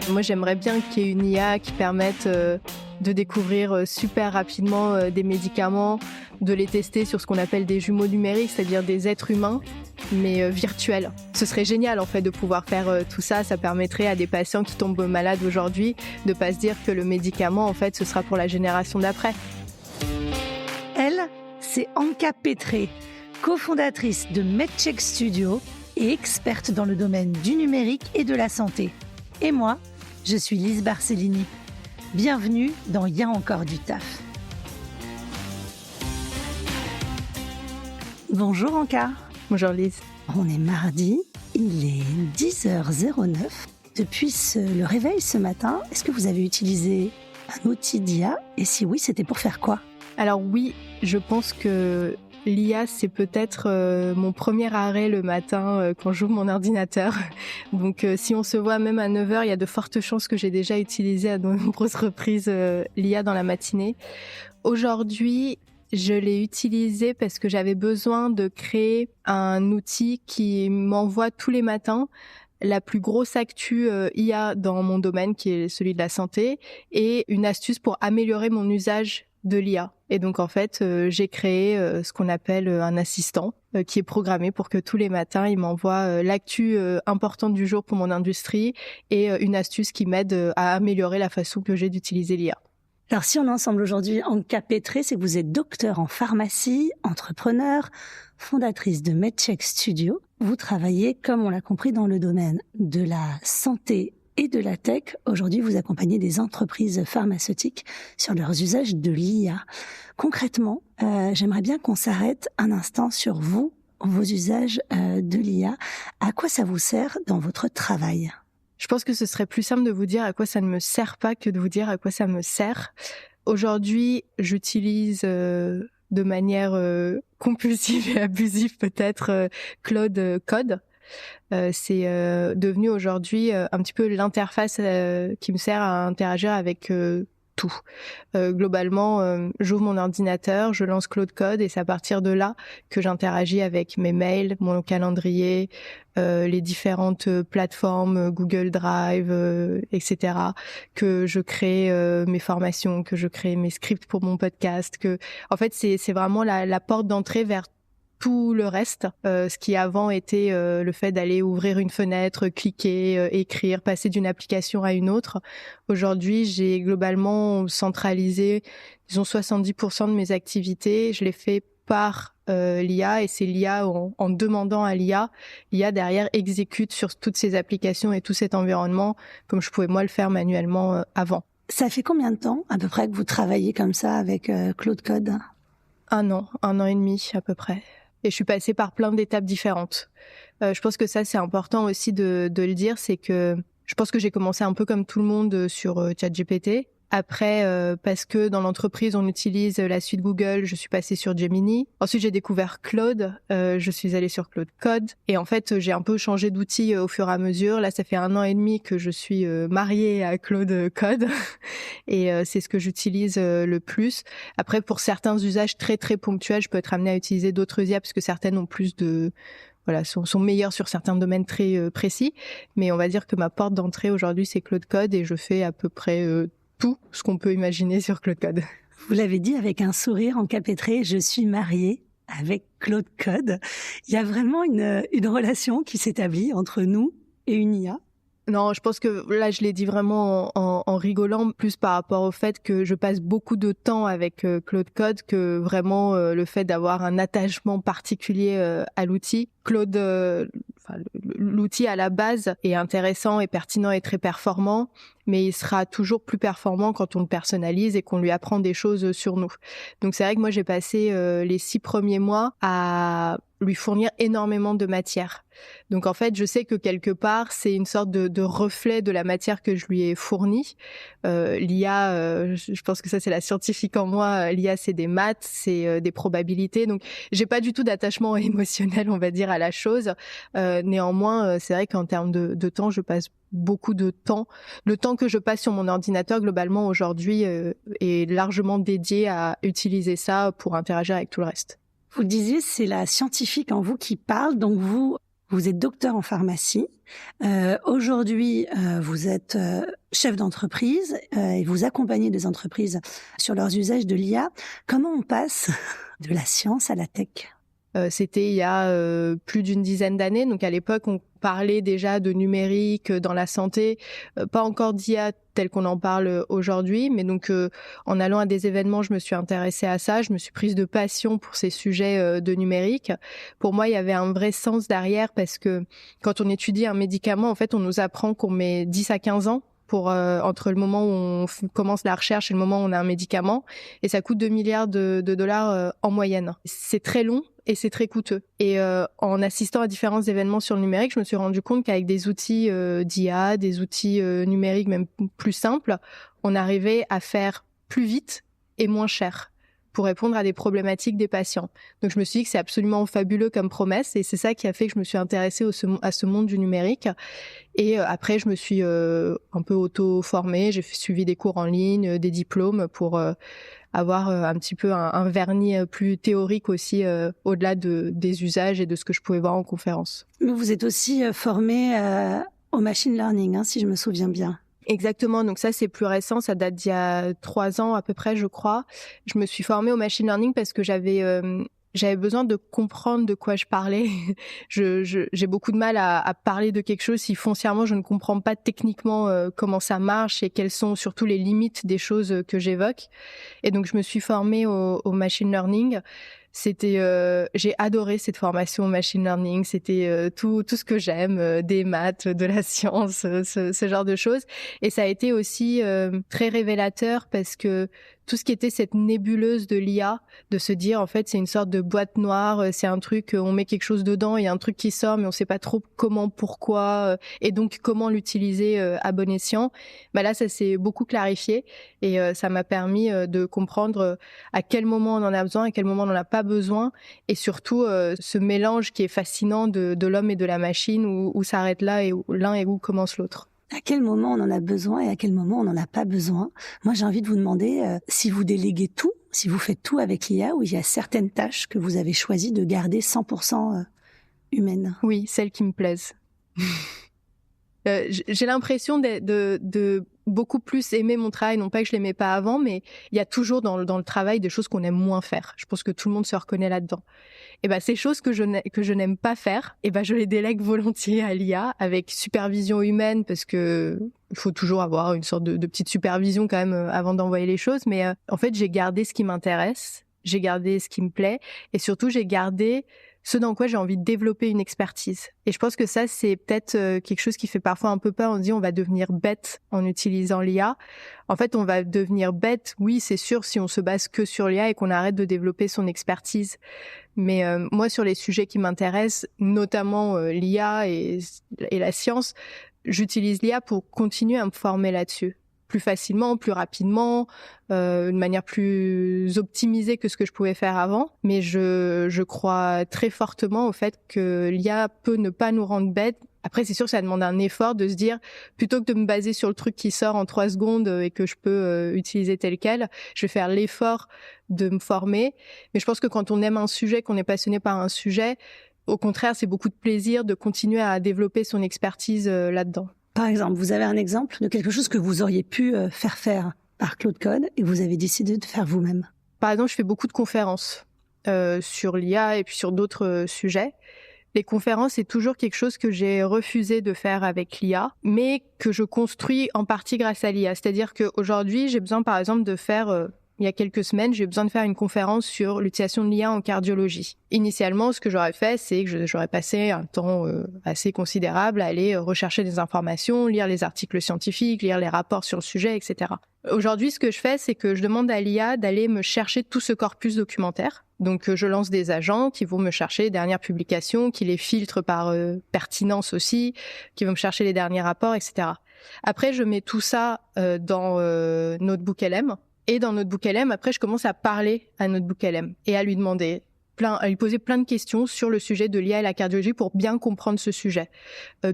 Moi, j'aimerais bien qu'il y ait une IA qui permette de découvrir super rapidement des médicaments, de les tester sur ce qu'on appelle des jumeaux numériques, c'est-à-dire des êtres humains, mais virtuels. Ce serait génial en fait de pouvoir faire tout ça. Ça permettrait à des patients qui tombent malades aujourd'hui de pas se dire que le médicament, en fait, ce sera pour la génération d'après. Elle, c'est Anka Pétré, cofondatrice de MedCheck Studio et experte dans le domaine du numérique et de la santé. Et moi, je suis Lise Barcellini. Bienvenue dans Y a encore du taf. Bonjour Anka. Bonjour Lise. On est mardi, il est 10h09. Depuis le réveil ce matin, est-ce que vous avez utilisé un outil d'IA? Et si oui, c'était pour faire quoi? Alors oui, je pense que l'IA, c'est peut-être mon premier arrêt le matin quand j'ouvre mon ordinateur. Donc si on se voit même à 9h, il y a de fortes chances que j'ai déjà utilisé à de nombreuses reprises l'IA dans la matinée. Aujourd'hui, je l'ai utilisé parce que j'avais besoin de créer un outil qui m'envoie tous les matins la plus grosse actu IA dans mon domaine, qui est celui de la santé, et une astuce pour améliorer mon usage de l'IA. Et donc en fait, j'ai créé ce qu'on appelle un assistant qui est programmé pour que tous les matins, il m'envoie l'actu importante du jour pour mon industrie et une astuce qui m'aide à améliorer la façon que j'ai d'utiliser l'IA. Alors si on est ensemble aujourd'hui, Anka Pétré, c'est que vous êtes docteur en pharmacie, entrepreneur, fondatrice de MedCheck Studio. Vous travaillez, comme on l'a compris, dans le domaine de la santé et de la tech. Aujourd'hui, vous accompagnez des entreprises pharmaceutiques sur leurs usages de l'IA. Concrètement, j'aimerais bien qu'on s'arrête un instant sur vous, vos usages de l'IA. À quoi ça vous sert dans votre travail ? Je pense que ce serait plus simple de vous dire à quoi ça ne me sert pas que de vous dire à quoi ça me sert. Aujourd'hui, j'utilise de manière compulsive et abusive peut-être Claude Code. C'est devenu aujourd'hui un petit peu l'interface qui me sert à interagir avec tout. Globalement, j'ouvre mon ordinateur, je lance Claude Code et c'est à partir de là que j'interagis avec mes mails, mon calendrier, les différentes plateformes, Google Drive, etc. Que je crée mes formations, que je crée mes scripts pour mon podcast. En fait, c'est vraiment la porte d'entrée vers tout le reste, ce qui avant était le fait d'aller ouvrir une fenêtre, cliquer, écrire, passer d'une application à une autre. Aujourd'hui, j'ai globalement centralisé, disons 70% de mes activités. Je les fais par l'IA et c'est l'IA en demandant à l'IA derrière exécute sur toutes ces applications et tout cet environnement comme je pouvais moi le faire manuellement avant. Ça fait combien de temps à peu près que vous travaillez comme ça avec Claude Code ? 1 an et demi à peu près. Et je suis passée par plein d'étapes différentes. Je pense que ça, c'est important aussi de le dire, c'est que je pense que j'ai commencé un peu comme tout le monde sur ChatGPT. Après, parce que dans l'entreprise, on utilise la suite Google, je suis passée sur Gemini. Ensuite, j'ai découvert Claude, je suis allée sur Claude Code. Et en fait, j'ai un peu changé d'outil au fur et à mesure. Là, ça fait 1 an et demi que je suis mariée à Claude Code. Et c'est ce que j'utilise le plus. Après, pour certains usages très, très ponctuels, je peux être amenée à utiliser d'autres IA parce que certaines ont plus de... Voilà, sont meilleures sur certains domaines très précis. Mais on va dire que ma porte d'entrée aujourd'hui, c'est Claude Code et je fais à peu près... tout ce qu'on peut imaginer sur Claude Code. Vous l'avez dit avec un sourire, Anka Pétré, je suis mariée avec Claude Code. Il y a vraiment une relation qui s'établit entre nous et une IA. Non, je pense que là, je l'ai dit vraiment en rigolant, plus par rapport au fait que je passe beaucoup de temps avec Claude Code que vraiment le fait d'avoir un attachement particulier à l'outil. Claude, l'outil à la base est intéressant et pertinent et très performant, mais il sera toujours plus performant quand on le personnalise et qu'on lui apprend des choses sur nous. Donc c'est vrai que moi, j'ai passé les 6 premiers mois à lui fournir énormément de matière. Donc en fait, je sais que quelque part, c'est une sorte de reflet de la matière que je lui ai fournie. L'IA, je pense que ça c'est la scientifique en moi, l'IA c'est des maths, c'est des probabilités. Donc j'ai pas du tout d'attachement émotionnel, on va dire, à la chose. Néanmoins, c'est vrai qu'en termes de temps, je passe beaucoup de temps. Le temps que je passe sur mon ordinateur, globalement, aujourd'hui, est largement dédié à utiliser ça pour interagir avec tout le reste. Vous le disiez, c'est la scientifique en vous qui parle, donc vous Vous êtes docteur en pharmacie. Aujourd'hui, vous êtes chef d'entreprise et vous accompagnez des entreprises sur leurs usages de l'IA. Comment on passe de la science à la tech ? C'était il y a plus d'une dizaine d'années. Donc à l'époque, on parlait déjà de numérique dans la santé, pas encore d'IA tel qu'on en parle aujourd'hui. Mais donc en allant à des événements, je me suis intéressée à ça. Je me suis prise de passion pour ces sujets de numérique. Pour moi, il y avait un vrai sens derrière parce que quand on étudie un médicament, en fait, on nous apprend qu'on met 10 à 15 ans pour entre le moment où on commence la recherche et le moment où on a un médicament, et ça coûte 2 milliards de dollars en moyenne. C'est très long et c'est très coûteux. Et en assistant à différents événements sur le numérique, je me suis rendu compte qu'avec des outils d'IA, des outils numériques même plus simples, on arrivait à faire plus vite et moins cher pour répondre à des problématiques des patients. Donc je me suis dit que c'est absolument fabuleux comme promesse, et c'est ça qui a fait que je me suis intéressée à ce monde du numérique. Et après, je me suis un peu auto-formée, j'ai suivi des cours en ligne, des diplômes pour avoir un petit peu un vernis plus théorique aussi, au-delà des usages et de ce que je pouvais voir en conférence. Mais vous êtes aussi formée au machine learning, si je me souviens bien. Exactement, donc ça c'est plus récent, ça date d'il y a 3 ans à peu près, je crois. Je me suis formée au machine learning parce que j'avais besoin de comprendre de quoi je parlais. J'ai beaucoup de mal à parler de quelque chose si foncièrement je ne comprends pas techniquement comment ça marche et quelles sont surtout les limites des choses que j'évoque. Et donc je me suis formée au machine learning. J'ai adoré cette formation au machine learning. C'était tout ce que j'aime, des maths, de la science, ce genre de choses. Et ça a été aussi très révélateur parce que tout ce qui était cette nébuleuse de l'IA, de se dire en fait c'est une sorte de boîte noire, c'est un truc, on met quelque chose dedans, il y a un truc qui sort mais on sait pas trop comment, pourquoi, et donc comment l'utiliser à bon escient. Bah là ça s'est beaucoup clarifié et ça m'a permis de comprendre à quel moment on en a besoin, à quel moment on n'en a pas besoin, et surtout ce mélange qui est fascinant de l'homme et de la machine, où s'arrête là et où l'un et où commence l'autre. À quel moment on en a besoin et à quel moment on n'en a pas besoin ? Moi, j'ai envie de vous demander si vous déléguez tout, si vous faites tout avec l'IA, ou il y a certaines tâches que vous avez choisi de garder 100% humaines. Oui, celles qui me plaisent. J'ai l'impression de beaucoup plus aimer mon travail, non pas que je l'aimais pas avant, mais il y a toujours dans le travail des choses qu'on aime moins faire. Je pense que tout le monde se reconnaît là-dedans. Et ben ces choses que je n'aime pas faire, et ben je les délègue volontiers à l'IA avec supervision humaine, parce que il faut toujours avoir une sorte de petite supervision quand même avant d'envoyer les choses. Mais en fait, j'ai gardé ce qui m'intéresse, j'ai gardé ce qui me plaît, et surtout j'ai gardé ce dans quoi j'ai envie de développer une expertise. Et je pense que ça, c'est peut-être quelque chose qui fait parfois un peu peur. On se dit on va devenir bête en utilisant l'IA. En fait, on va devenir bête, oui, c'est sûr, si on se base que sur l'IA et qu'on arrête de développer son expertise. Mais moi, sur les sujets qui m'intéressent, notamment l'IA et la science, j'utilise l'IA pour continuer à me former là-dessus. Plus facilement, plus rapidement, de manière plus optimisée que ce que je pouvais faire avant. Mais je crois très fortement au fait que l'IA peut ne pas nous rendre bêtes. Après, c'est sûr que ça demande un effort de se dire, plutôt que de me baser sur le truc qui sort en 3 secondes et que je peux utiliser tel quel, je vais faire l'effort de me former. Mais je pense que quand on aime un sujet, qu'on est passionné par un sujet, au contraire, c'est beaucoup de plaisir de continuer à développer son expertise là-dedans. Par exemple, vous avez un exemple de quelque chose que vous auriez pu faire par Claude Code et vous avez décidé de faire vous-même. Par exemple, je fais beaucoup de conférences sur l'IA et puis sur d'autres sujets. Les conférences, c'est toujours quelque chose que j'ai refusé de faire avec l'IA, mais que je construis en partie grâce à l'IA. C'est-à-dire qu'aujourd'hui, j'ai besoin, par exemple, de faire... il y a quelques semaines, j'ai besoin de faire une conférence sur l'utilisation de l'IA en cardiologie. Initialement, ce que j'aurais fait, c'est que j'aurais passé un temps assez considérable à aller rechercher des informations, lire les articles scientifiques, lire les rapports sur le sujet, etc. Aujourd'hui, ce que je fais, c'est que je demande à l'IA d'aller me chercher tout ce corpus documentaire. Donc, je lance des agents qui vont me chercher les dernières publications, qui les filtrent par pertinence aussi, qui vont me chercher les derniers rapports, etc. Après, je mets tout ça dans NotebookLM. Et dans NotebookLM, après, je commence à parler à NotebookLM et à lui demander à lui poser plein de questions sur le sujet de l'IA et la cardiologie pour bien comprendre ce sujet.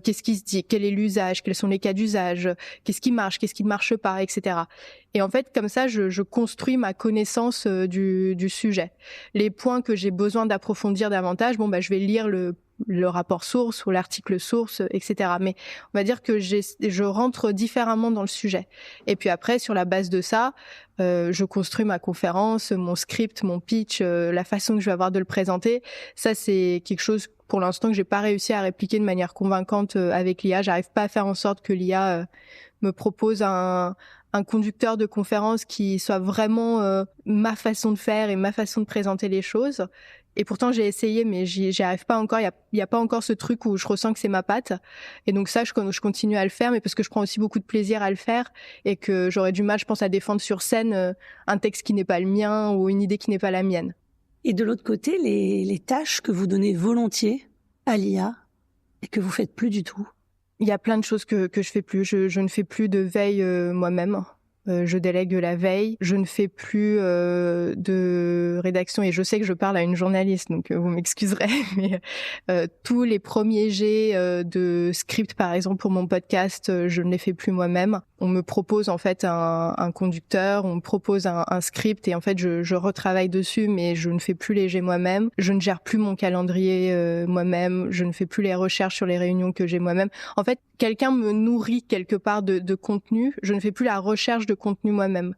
Qu'est-ce qui se dit? Quel est l'usage? Quels sont les cas d'usage? Qu'est-ce qui marche? Qu'est-ce qui ne marche pas? Etc. Et en fait, comme ça, je construis ma connaissance du sujet. Les points que j'ai besoin d'approfondir davantage, je vais lire le rapport source ou l'article source, etc. Mais on va dire que je rentre différemment dans le sujet. Et puis après, sur la base de ça, je construis ma conférence, mon script, mon pitch, la façon que je vais avoir de le présenter. Ça, c'est quelque chose, pour l'instant, que j'ai pas réussi à répliquer de manière convaincante avec l'IA. J'arrive pas à faire en sorte que l'IA me propose un conducteur de conférence qui soit vraiment ma façon de faire et ma façon de présenter les choses. Et pourtant, j'ai essayé, mais j'y arrive pas encore. Il y a pas encore ce truc où je ressens que c'est ma patte. Et donc ça, je continue à le faire, mais parce que je prends aussi beaucoup de plaisir à le faire et que j'aurais du mal, je pense, à défendre sur scène un texte qui n'est pas le mien ou une idée qui n'est pas la mienne. Et de l'autre côté, les tâches que vous donnez volontiers à l'IA et que vous faites plus du tout. Il y a plein de choses que je fais plus. Je ne fais plus de veille moi-même. Je délègue la veille. Je ne fais plus de rédaction. Et je sais que je parle à une journaliste, donc vous m'excuserez. Mais tous les premiers jets de script, par exemple, pour mon podcast, je ne les fais plus moi-même. On me propose en fait un conducteur, on me propose un script et en fait je retravaille dessus, mais je ne fais plus les jets moi-même. Je ne gère plus mon calendrier moi-même. Je ne fais plus les recherches sur les réunions que j'ai moi-même. En fait, quelqu'un me nourrit quelque part de contenu. Je ne fais plus la recherche de contenu moi-même.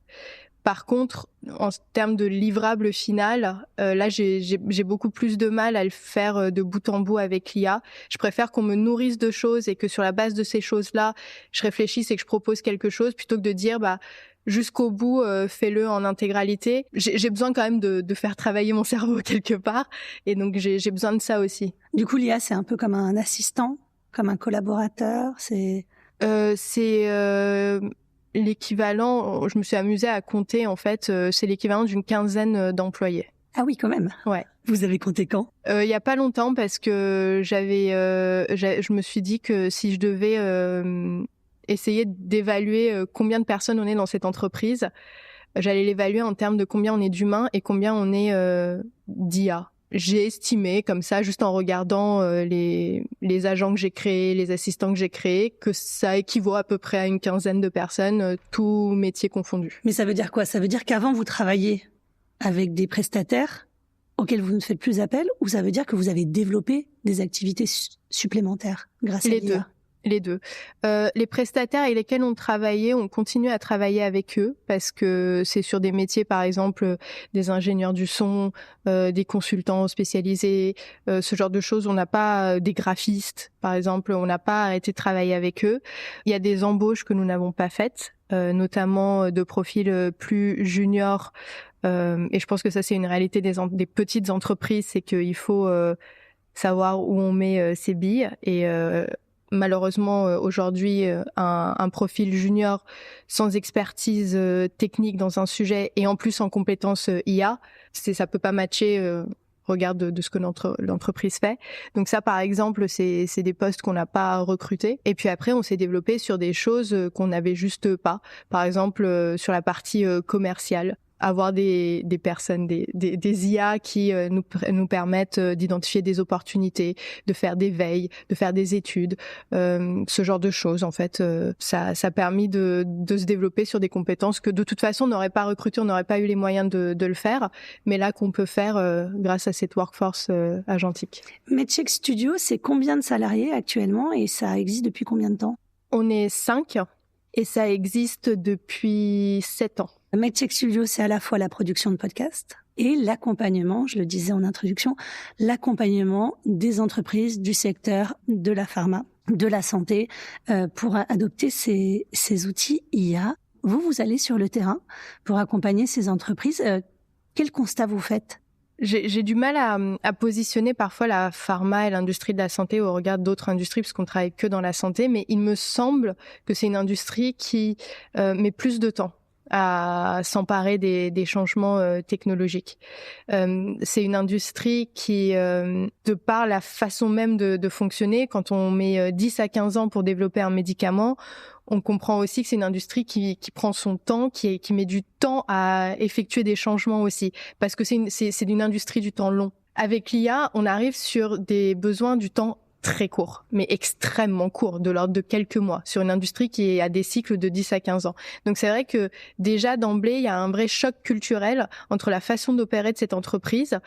Par contre, en termes de livrable final, là, j'ai beaucoup plus de mal à le faire de bout en bout avec l'IA. Je préfère qu'on me nourrisse de choses et que sur la base de ces choses-là, je réfléchisse et que je propose quelque chose plutôt que de dire, jusqu'au bout, fais-le en intégralité. J'ai besoin quand même de faire travailler mon cerveau quelque part. Et donc, j'ai besoin de ça aussi. Du coup, l'IA, c'est un peu comme un assistant, comme un collaborateur, c'est l'équivalent, je me suis amusée à compter, en fait, c'est l'équivalent d'une quinzaine d'employés. Ah oui, quand même. Ouais. Vous avez compté quand ? Il y a pas longtemps parce que je me suis dit que si je devais essayer d'évaluer combien de personnes on est dans cette entreprise, j'allais l'évaluer en termes de combien on est d'humains et combien on est d'IA. J'ai estimé, comme ça, juste en regardant les agents que j'ai créés, les assistants que j'ai créés, que ça équivaut à peu près à une quinzaine de personnes, tous métiers confondus. Mais ça veut dire quoi ? Ça veut dire qu'avant, vous travailliez avec des prestataires auxquels vous ne faites plus appel, ou ça veut dire que vous avez développé des activités supplémentaires grâce à l'IA ? Les deux. Les prestataires avec lesquels on travaillait, on continue à travailler avec eux parce que c'est sur des métiers, par exemple, des ingénieurs du son, des consultants spécialisés, ce genre de choses. On n'a pas des graphistes, par exemple, on n'a pas arrêté de travailler avec eux. Il y a des embauches que nous n'avons pas faites, notamment de profils plus juniors. Et je pense que ça, c'est une réalité des petites entreprises, c'est qu'il faut savoir où on met ses billes et malheureusement, aujourd'hui, un profil junior sans expertise technique dans un sujet et en plus en compétences IA, ça peut pas matcher. Regarde de ce que l'entreprise fait. Donc ça, par exemple, c'est des postes qu'on n'a pas recrutés. Et puis après, on s'est développé sur des choses qu'on n'avait juste pas. Par exemple, sur la partie commerciale. Avoir des personnes, des IA qui nous permettent d'identifier des opportunités, de faire des veilles, de faire des études, ce genre de choses. En fait, ça a permis de se développer sur des compétences que de toute façon on n'aurait pas recruté, on n'aurait pas eu les moyens de le faire, mais là qu'on peut faire grâce à cette workforce agentique. Medcheck Studio, c'est combien de salariés actuellement et ça existe depuis combien de temps ? On est 5 et ça existe depuis 7 ans. Medcheck Studio, c'est à la fois la production de podcasts et l'accompagnement, je le disais en introduction, l'accompagnement des entreprises du secteur de la pharma, de la santé, pour adopter ces outils IA. Vous allez sur le terrain pour accompagner ces entreprises. Quel constat vous faites ? J'ai du mal à positionner parfois la pharma et l'industrie de la santé au regard d'autres industries, parce qu'on travaille que dans la santé, mais il me semble que c'est une industrie qui met plus de temps à s'emparer des changements technologiques. C'est une industrie qui, de par la façon même de fonctionner, quand on met 10 à 15 ans pour développer un médicament, on comprend aussi que c'est une industrie qui prend son temps, qui met du temps à effectuer des changements aussi, parce que c'est une industrie du temps long. Avec l'IA, on arrive sur des besoins du temps très court, mais extrêmement court, de l'ordre de quelques mois, sur une industrie qui a des cycles de 10 à 15 ans. Donc c'est vrai que déjà d'emblée, il y a un vrai choc culturel entre la façon d'opérer de cette entreprise,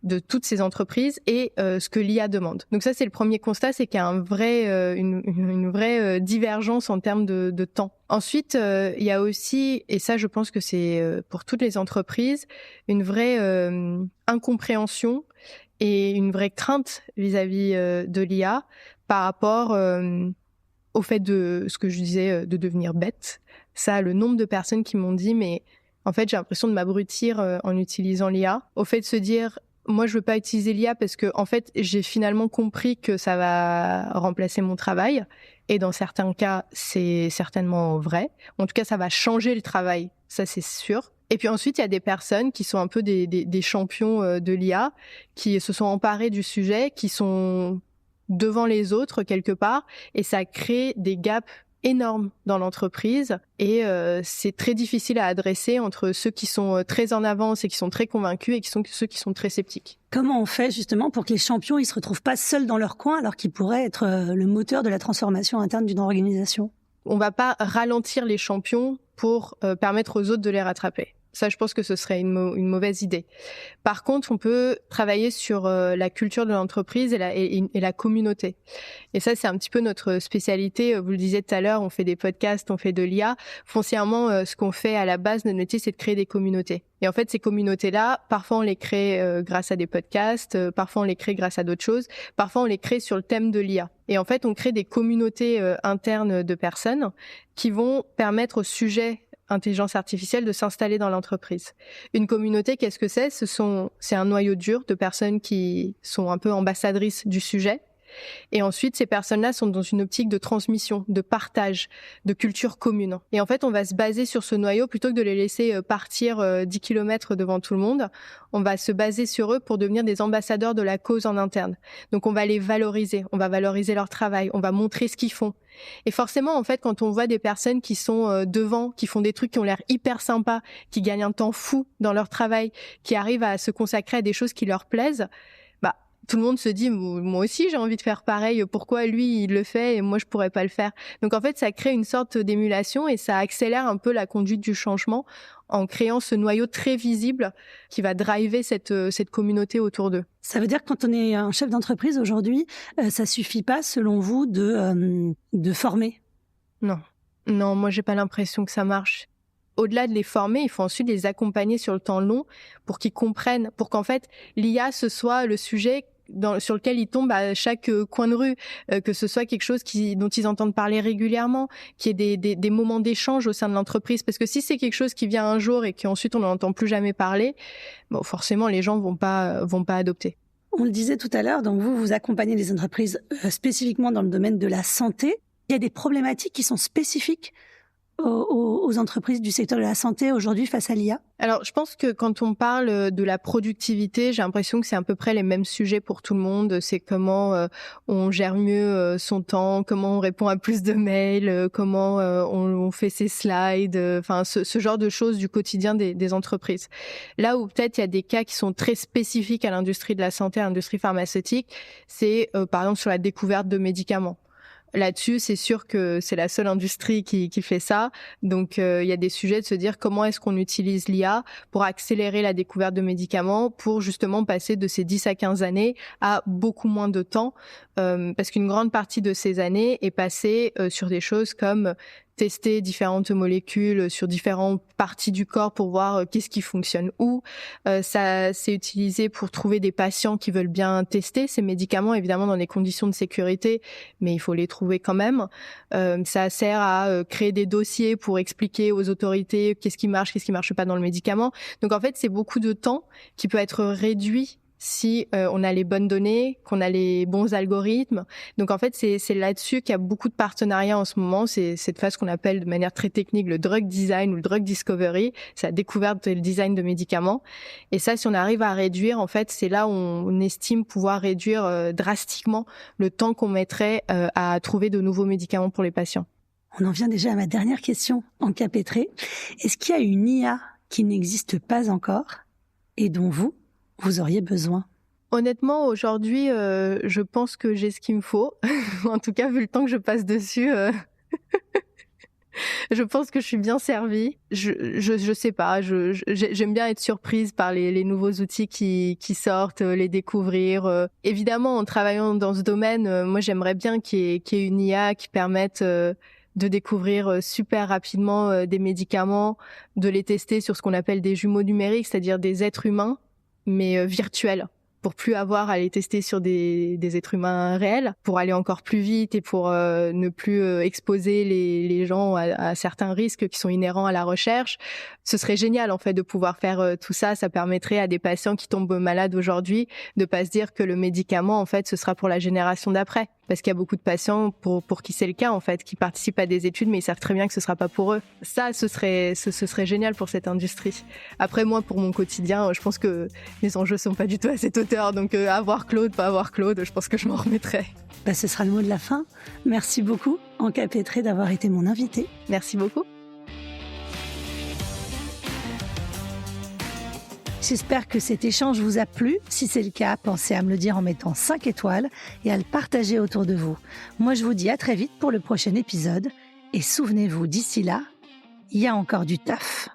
de toutes ces entreprises et ce que l'IA demande. Donc ça, c'est le premier constat, c'est qu'il y a une vraie divergence en termes de temps. Ensuite, il y a aussi, et ça je pense que c'est pour toutes les entreprises, une vraie incompréhension et une vraie crainte vis-à-vis de l'IA par rapport au fait de ce que je disais, de devenir bête. Ça, le nombre de personnes qui m'ont dit, mais en fait, j'ai l'impression de m'abrutir en utilisant l'IA. Au fait de se dire, moi, je veux pas utiliser l'IA parce que, en fait, j'ai finalement compris que ça va remplacer mon travail. Et dans certains cas, c'est certainement vrai. En tout cas, ça va changer le travail. Ça, c'est sûr. Et puis ensuite, il y a des personnes qui sont un peu des champions de l'IA, qui se sont emparés du sujet, qui sont devant les autres quelque part. Et ça crée des gaps énorme dans l'entreprise et c'est très difficile à adresser entre ceux qui sont très en avance et qui sont très convaincus et ceux qui sont très sceptiques. Comment on fait justement pour que les champions ils se retrouvent pas seuls dans leur coin alors qu'ils pourraient être le moteur de la transformation interne d'une organisation? On va pas ralentir les champions pour permettre aux autres de les rattraper. Ça, je pense que ce serait une mauvaise idée. Par contre, on peut travailler sur la culture de l'entreprise et la communauté. Et ça, c'est un petit peu notre spécialité. Vous le disiez tout à l'heure, on fait des podcasts, on fait de l'IA. Foncièrement, ce qu'on fait à la base de notre métier, c'est de créer des communautés. Et en fait, ces communautés-là, parfois on les crée grâce à des podcasts, parfois on les crée grâce à d'autres choses, parfois on les crée sur le thème de l'IA. Et en fait, on crée des communautés internes de personnes qui vont permettre au sujet intelligence artificielle de s'installer dans l'entreprise. Une communauté, qu'est-ce que c'est ? C'est un noyau dur de personnes qui sont un peu ambassadrices du sujet. Et ensuite, ces personnes-là sont dans une optique de transmission, de partage, de culture commune. Et en fait, on va se baser sur ce noyau plutôt que de les laisser partir 10 kilomètres devant tout le monde. On va se baser sur eux pour devenir des ambassadeurs de la cause en interne. Donc, on va les valoriser. On va valoriser leur travail. On va montrer ce qu'ils font. Et forcément, en fait, quand on voit des personnes qui sont devant, qui font des trucs qui ont l'air hyper sympas, qui gagnent un temps fou dans leur travail, qui arrivent à se consacrer à des choses qui leur plaisent, tout le monde se dit, moi aussi j'ai envie de faire pareil, pourquoi lui il le fait et moi je pourrais pas le faire. Donc en fait ça crée une sorte d'émulation et ça accélère un peu la conduite du changement en créant ce noyau très visible qui va driver cette communauté autour d'eux. Ça veut dire que quand on est un chef d'entreprise aujourd'hui, ça suffit pas selon vous de former? Non, moi j'ai pas l'impression que ça marche. Au-delà de les former, il faut ensuite les accompagner sur le temps long pour qu'ils comprennent, pour qu'en fait l'IA ce soit le sujet sur lequel ils tombent à chaque coin de rue, que ce soit quelque chose dont ils entendent parler régulièrement, qu'il y ait des moments d'échange au sein de l'entreprise. Parce que si c'est quelque chose qui vient un jour et qu'ensuite on n'en entend plus jamais parler, bon, forcément les gens vont pas adopter. On le disait tout à l'heure, donc vous accompagnez les entreprises spécifiquement dans le domaine de la santé. Il y a des problématiques qui sont spécifiques aux entreprises du secteur de la santé aujourd'hui face à l'IA? Alors, je pense que quand on parle de la productivité, j'ai l'impression que c'est à peu près les mêmes sujets pour tout le monde. C'est comment on gère mieux son temps, comment on répond à plus de mails, comment on fait ses slides, enfin ce genre de choses du quotidien des entreprises. Là où peut-être il y a des cas qui sont très spécifiques à l'industrie de la santé, à l'industrie pharmaceutique, c'est par exemple sur la découverte de médicaments. Là-dessus, c'est sûr que c'est la seule industrie qui fait ça. Donc, il y a des sujets de se dire comment est-ce qu'on utilise l'IA pour accélérer la découverte de médicaments, pour justement passer de ces 10 à 15 années à beaucoup moins de temps, parce qu'une grande partie de ces années est passée sur des choses comme tester différentes molécules sur différentes parties du corps pour voir qu'est-ce qui fonctionne où. Ça c'est utilisé pour trouver des patients qui veulent bien tester ces médicaments, évidemment dans des conditions de sécurité, mais il faut les trouver quand même. Ça sert à créer des dossiers pour expliquer aux autorités qu'est-ce qui marche pas dans le médicament. Donc en fait, c'est beaucoup de temps qui peut être réduit si on a les bonnes données, qu'on a les bons algorithmes. Donc en fait, c'est là-dessus qu'il y a beaucoup de partenariats en ce moment. C'est cette phase qu'on appelle de manière très technique le drug design ou le drug discovery. C'est la découverte et le design de médicaments. Et ça, si on arrive à réduire, en fait, c'est là où on estime pouvoir réduire drastiquement le temps qu'on mettrait à trouver de nouveaux médicaments pour les patients. On en vient déjà à ma dernière question encapétrée. Est-ce qu'il y a une IA qui n'existe pas encore et dont vous auriez besoin? Honnêtement, aujourd'hui, je pense que j'ai ce qu'il me faut. En tout cas, vu le temps que je passe dessus, Je pense que je suis bien servie. Je sais pas. J'aime bien être surprise par les nouveaux outils qui sortent, les découvrir. Évidemment, en travaillant dans ce domaine, moi j'aimerais bien qu'il y ait une IA qui permette de découvrir super rapidement des médicaments, de les tester sur ce qu'on appelle des jumeaux numériques, c'est-à-dire des êtres humains, mais virtuels, pour plus avoir à les tester sur des êtres humains réels, pour aller encore plus vite et pour ne plus exposer les gens à certains risques qui sont inhérents à la recherche. Ce serait génial en fait de pouvoir faire tout ça. Ça permettrait à des patients qui tombent malades aujourd'hui de pas se dire que le médicament en fait ce sera pour la génération d'après. Parce qu'il y a beaucoup de patients pour qui c'est le cas en fait, qui participent à des études mais ils savent très bien que ce sera pas pour eux. Ça, ce serait génial pour cette industrie. Après moi, pour mon quotidien, je pense que les enjeux sont pas du tout à cette hauteur. Donc avoir Claude, pas avoir Claude, je pense que je m'en remettrai. Ce sera le mot de la fin. Merci beaucoup, Anka Pétré, d'avoir été mon invitée. Merci beaucoup. J'espère que cet échange vous a plu. Si c'est le cas, pensez à me le dire en mettant 5 étoiles et à le partager autour de vous. Moi, je vous dis à très vite pour le prochain épisode. Et souvenez-vous, d'ici là, il y a encore du taf.